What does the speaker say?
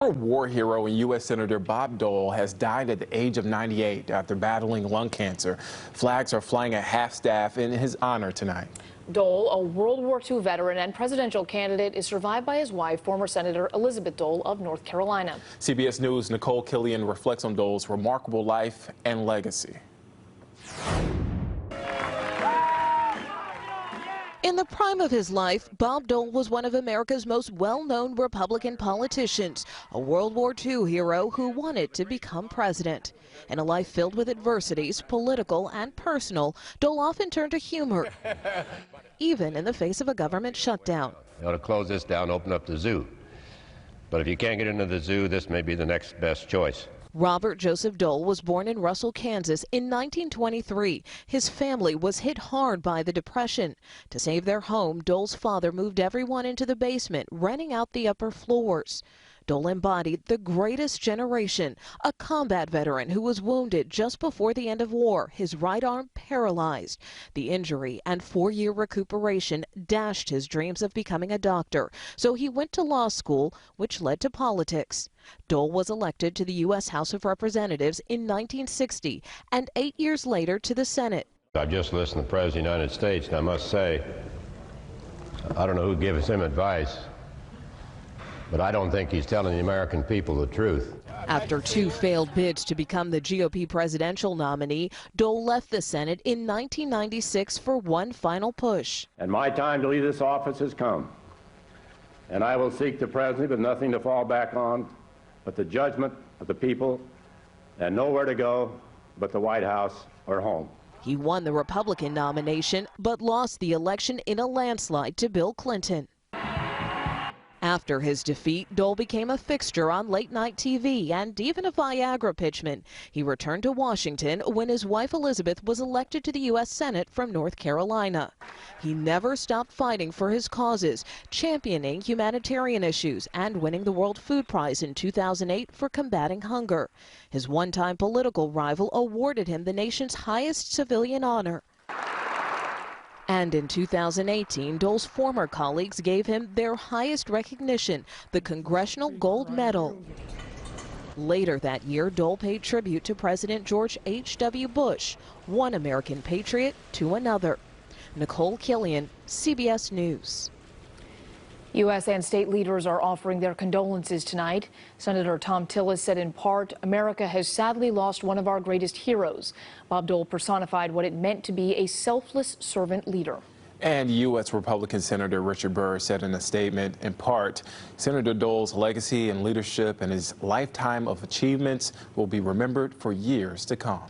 Former war hero and U.S. Senator Bob Dole has died at the age of 98 after battling lung cancer. Flags are flying at half-staff in his honor tonight. Dole, a World War II veteran and presidential candidate, is survived by his wife, former Senator Elizabeth Dole of North Carolina. CBS News' Nicole Killian reflects on Dole's remarkable life and legacy. In the prime of his life, Bob Dole was one of America's most well-known Republican politicians, a World War II hero who wanted to become president. In a life filled with adversities, political and personal, Dole often turned to humor, even in the face of a government shutdown. You ought to close this down, open up the zoo. But if you can't get into the zoo, this may be the next best choice. Robert Joseph Dole was born in Russell, Kansas in 1923. His family was hit hard by the Depression. To save their home, Dole's father moved everyone into the basement, renting out the upper floors. Dole embodied the greatest generation, a combat veteran who was wounded just before the end of war, his right arm paralyzed. The injury and 4-year recuperation dashed his dreams of becoming a doctor, so he went to law school, which led to politics. Dole was elected to the U.S. House of Representatives in 1960 and 8 years later to the Senate. I've just listened to the President of the United States, and I must say, I don't know who gives him advice, but I don't think he's telling the American people the truth. After 2 failed bids to become the GOP presidential nominee, Dole left the Senate in 1996 for one final push. And my time to leave this office has come, and I will seek the presidency with nothing to fall back on but the judgment of the people, and nowhere to go but the White House or home. He won the Republican nomination, but lost the election in a landslide to Bill Clinton. After his defeat, Dole became a fixture on late-night TV and even a Viagra pitchman. He returned to Washington when his wife Elizabeth was elected to the U.S. Senate from North Carolina. He never stopped fighting for his causes, championing humanitarian issues and winning the World Food Prize in 2008 for combating hunger. His one-time political rival awarded him the nation's highest civilian honor. And in 2018, Dole's former colleagues gave him their highest recognition, the Congressional Gold Medal. Later that year, Dole paid tribute to President George H.W. Bush, one American patriot to another. Nicole Killian, CBS News. U.S. and state leaders are offering their condolences tonight. Senator Thom Tillis said in part, America has sadly lost one of our greatest heroes. Bob Dole personified what it meant to be a selfless servant leader. And U.S. Republican Senator Richard Burr said in a statement, in part, Senator Dole's legacy and leadership and his lifetime of achievements will be remembered for years to come.